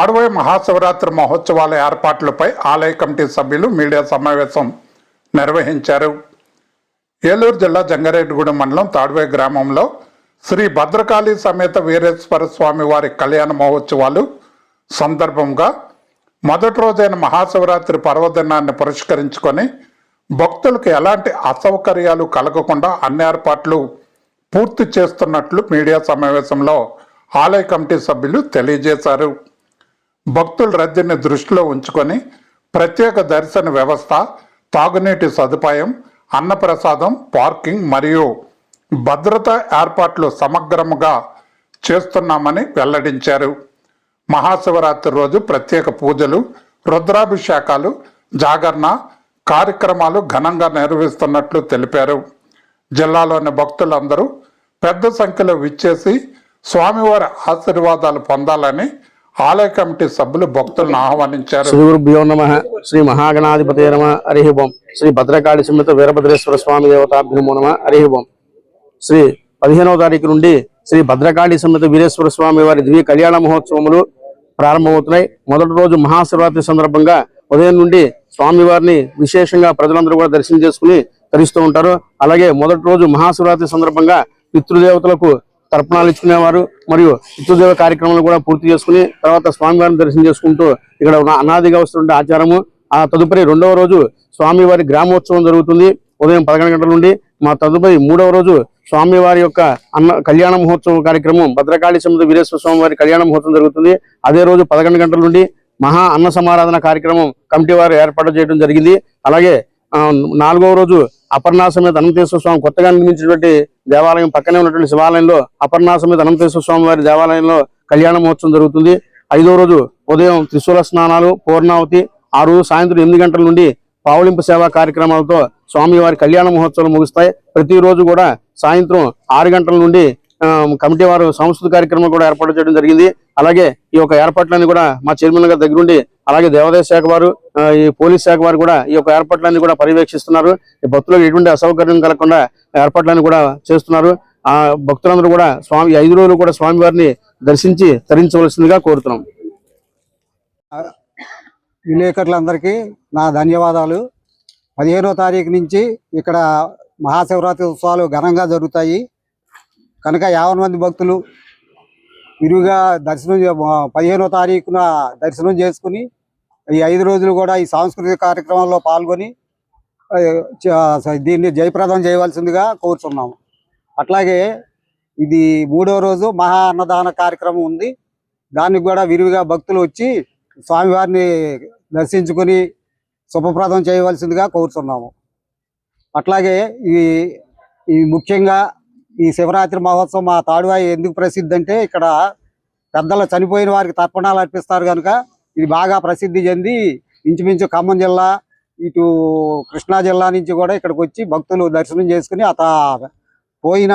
తాడువాయి మహాశివరాత్రి మహోత్సవాల ఏర్పాట్లపై ఆలయ కమిటీ సభ్యులు మీడియా సమావేశం నిర్వహించారు. ఏలూరు జిల్లా జంగారెడ్డిగూడెం మండలం తాడువాయి గ్రామంలో శ్రీ భద్రకాళి సమేత వీరేశ్వర స్వామి వారి కళ్యాణ మహోత్సవాలు సందర్భంగా మొదటి రోజైన మహాశివరాత్రి పర్వదినాన్ని పురస్కరించుకొని భక్తులకు ఎలాంటి అసౌకర్యాలు కలగకుండా అన్ని ఏర్పాట్లు పూర్తి చేస్తున్నట్లు మీడియా సమావేశంలో ఆలయ కమిటీ సభ్యులు తెలియజేశారు. భక్తుల రద్దీని దృష్టిలో ఉంచుకొని ప్రత్యేక దర్శన వ్యవస్థ, తాగునీటి సదుపాయం, అన్నప్రసాదం, పార్కింగ్ మరియు భద్రతా ఏర్పాట్లు సమగ్రంగా చేస్తున్నామని వెల్లడించారు. మహాశివరాత్రి రోజు ప్రత్యేక పూజలు, రుద్రాభిషేకాలు, జాగరణ కార్యక్రమాలు ఘనంగా నిర్వహిస్తున్నట్లు తెలిపారు. జిల్లాలోని భక్తులందరూ పెద్ద సంఖ్యలో విచ్చేసి స్వామివారి ఆశీర్వాదాలు పొందాలని ఆలయ కమిటీ సభ్యులు భక్తులను ఆహ్వానించారు. శ్రీ గురుభ్యో నమః. శ్రీ మహాగణాధిపతే నమః. హరి ఓం. శ్రీ భద్రకాళి సమేత వీరభద్రేశ్వర స్వామి దేవతాభ్యో నమః. హరి ఓం. శ్రీ 15వ తారీఖు నుండి శ్రీ భద్రకాళి సమేత వీరేశ్వర స్వామి వారి దివ్య కళ్యాణ మహోత్సవములు ప్రారంభమవుతున్నాయి. మొదటి రోజు మహాశివరాత్రి సందర్భంగా ఉదయం నుండి స్వామివారిని విశేషంగా ప్రజలందరూ కూడా దర్శనం చేసుకుని తరిస్తూ ఉంటారు. అలాగే మొదటి రోజు మహాశివరాత్రి సందర్భంగా పితృదేవతలకు తర్పణాలు ఇచ్చుకునేవారు మరియు పితృదేవ కార్యక్రమాలు కూడా పూర్తి చేసుకుని తర్వాత స్వామివారిని దర్శనం చేసుకుంటూ ఇక్కడ అనాదిగా వస్తుంటే ఆచారము. ఆ తదుపరి రెండవ రోజు స్వామివారి గ్రామోత్సవం జరుగుతుంది ఉదయం 11 గంటల నుండి. మా తదుపరి మూడవ రోజు స్వామివారి యొక్క కళ్యాణ మహోత్సవం కార్యక్రమం భద్రకాళి సమేత వీరేశ్వర స్వామి వారి కళ్యాణ మహోత్సవం జరుగుతుంది. అదే రోజు 11 గంటల నుండి మహా అన్న సమారాధన కార్యక్రమం కమిటీ వారు ఏర్పాటు చేయడం జరిగింది. అలాగే 4వ రోజు అపర్ణా సమేత అనంతేశ్వర స్వామి కొత్తగా నిర్మించినటువంటి దేవాలయం పక్కనే ఉన్నటువంటి శివాలయంలో అపర్ణా సమేత అనంతేశ్వర స్వామి వారి దేవాలయంలో కళ్యాణ మహోత్సవం జరుగుతుంది. 5వ రోజు ఉదయం త్రిశూల స్నానాలు, పూర్ణావతి, ఆ రోజు సాయంత్రం 8 గంటల నుండి పావులింపు సేవా కార్యక్రమాలతో స్వామివారి కళ్యాణ మహోత్సవాలు ముగుస్తాయి. ప్రతిరోజు కూడా సాయంత్రం 6 గంటల నుండి కమిటీ వారు సంస్కృతి కార్యక్రమం కూడా ఏర్పాటు చేయడం జరిగింది. అలాగే ఈ యొక్క ఏర్పాట్లన్నీ కూడా మా చైర్మన్ గారి దగ్గరుండి అలాగే దేవాదాయ శాఖ వారు, ఈ పోలీస్ శాఖ వారు కూడా ఈ యొక్క ఏర్పాట్లన్నీ కూడా పర్యవేక్షిస్తున్నారు. ఈ భక్తులకు ఎటువంటి అసౌకర్యం కలగకుండా ఏర్పాట్లన్నీ కూడా చేస్తున్నారు. ఆ భక్తులందరూ కూడా 5 రోజులు కూడా స్వామివారిని దర్శించి తరించవలసిందిగా కోరుతున్నాం. విలేకరులందరికీ నా ధన్యవాదాలు. 15వ తారీఖు నుంచి ఇక్కడ మహాశివరాత్రి ఉత్సవాలు ఘనంగా జరుగుతాయి కనుక 50 మంది భక్తులు విరివిగా దర్శనం 15వ తారీఖున దర్శనం చేసుకుని ఈ 5 రోజులు కూడా ఈ సాంస్కృతిక కార్యక్రమంలో పాల్గొని దీన్ని జయప్రదం చేయవలసిందిగా కోరుతున్నాము. అట్లాగే ఇది 3వ రోజు మహా అన్నదాన కార్యక్రమం ఉంది. దానికి కూడా విరివిగా భక్తులు వచ్చి స్వామివారిని దర్శించుకుని శుభప్రదం చేయవలసిందిగా కోరుతున్నాము. అట్లాగే ఈ ముఖ్యంగా ఈ శివరాత్రి మహోత్సవం మా తాడువాయి ఎందుకు ప్రసిద్ధి అంటే ఇక్కడ పెద్దలు చనిపోయిన వారికి తర్పణాలు అర్పిస్తారు కనుక ఇది బాగా ప్రసిద్ధి చెంది ఇంచుమించు ఖమ్మం జిల్లా ఇటు కృష్ణా జిల్లా నుంచి కూడా ఇక్కడికి వచ్చి భక్తులు దర్శనం చేసుకుని పోయిన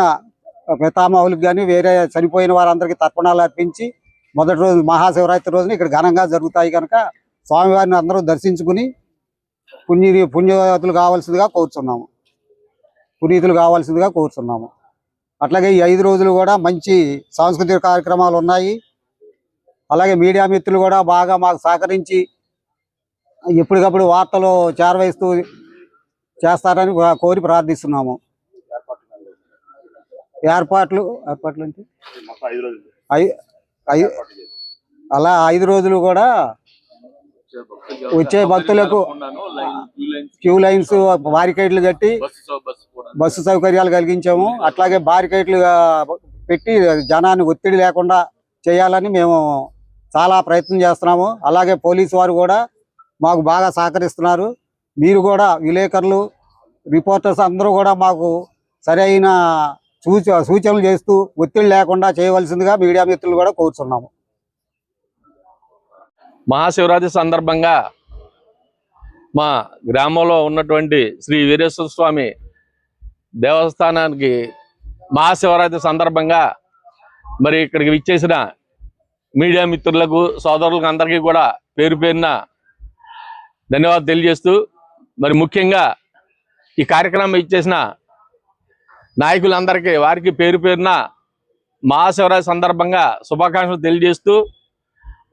పితామహులకు కానీ వేరే చనిపోయిన వారందరికీ తర్పణాలు అర్పించి మొదటి రోజు మహాశివరాత్రి రోజున ఇక్కడ ఘనంగా జరుగుతాయి కనుక స్వామివారిని అందరూ దర్శించుకుని పుణ్యతులు కావాల్సిందిగా కోరుతున్నాము. అట్లాగే ఈ 5 రోజులు కూడా మంచి సాంస్కృతిక కార్యక్రమాలు ఉన్నాయి. అలాగే మీడియా మిత్రులు కూడా బాగా మాకు సహకరించి ఎప్పటికప్పుడు వార్తలు చేరవేస్తూ చేస్తారని కోరి ప్రార్థిస్తున్నాము. ఏర్పాట్లు అంటే అలా 5 రోజులు కూడా వచ్చే భక్తులకు క్యూ లైన్స్, బారికేడ్లు కట్టి బస్సు సౌకర్యాలు కలిగించాము. అట్లాగే బారికేడ్లు పెట్టి జనాన్ని ఒత్తిడి లేకుండా చేయాలని మేము చాలా ప్రయత్నం చేస్తున్నాము. అలాగే పోలీసు వారు కూడా మాకు బాగా సహకరిస్తున్నారు. మీరు కూడా విలేకరులు, రిపోర్టర్స్ అందరూ కూడా మాకు సరైన సూచనలు చేస్తూ ఒత్తిడి లేకుండా చేయవలసిందిగా మీడియా మిత్రులు కూడా కోరుతున్నాము. మహాశివరాత్రి సందర్భంగా మా గ్రామంలో ఉన్నటువంటి శ్రీ వీరేశ్వర స్వామి దేవస్థానానికి మహాశివరాత్రి సందర్భంగా మరి ఇక్కడికి విచ్చేసిన మీడియా మిత్రులకు, సోదరులకు అందరికీ కూడా పేరు పేరున ధన్యవాదాలు తెలియజేస్తూ మరి ముఖ్యంగా ఈ కార్యక్రమం ఇచ్చేసిన నాయకులందరికీ వారికి పేరు పేరున మహాశివరాత్రి సందర్భంగా శుభాకాంక్షలు తెలియజేస్తూ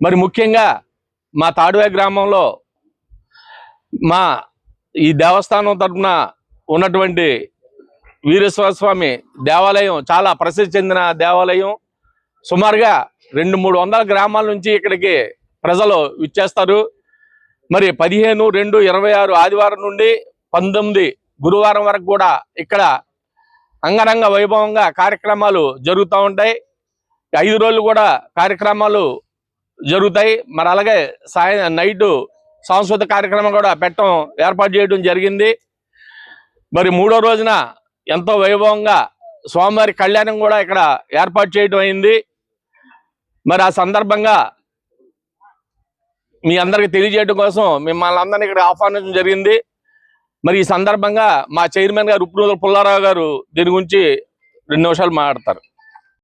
మరి ముఖ్యంగా మా తాడువే గ్రామంలో మా ఈ దేవస్థానం తరఫున ఉన్నటువంటి వీరేశ్వర స్వామి దేవాలయం చాలా ప్రసిద్ధి చెందిన దేవాలయం. సుమారుగా 200-300 గ్రామాల నుంచి ఇక్కడికి ప్రజలు విచ్చేస్తారు. మరి 15/2/26 ఆదివారం నుండి 19 గురువారం వరకు కూడా ఇక్కడ అంగరంగ వైభవంగా కార్యక్రమాలు జరుగుతూ ఉంటాయి. 5 రోజులు కూడా కార్యక్రమాలు జరుగుతాయి. మరి అలాగే నైటు సాంస్కృతిక కార్యక్రమం కూడా ఏర్పాటు చేయడం జరిగింది. మరి 3వ రోజున ఎంతో వైభవంగా స్వామివారి కళ్యాణం కూడా ఇక్కడ ఏర్పాటు చేయడం అయింది. మరి ఆ సందర్భంగా మీ అందరికి తెలియజేయడం కోసం మిమ్మల్ని అందరినీ ఇక్కడ ఆహ్వానించడం జరిగింది. మరి ఈ సందర్భంగా మా చైర్మన్ గారు ఉప్పునూరు పుల్లారావు గారు దీని గురించి 2 నిమిషాలు మాట్లాడతారు.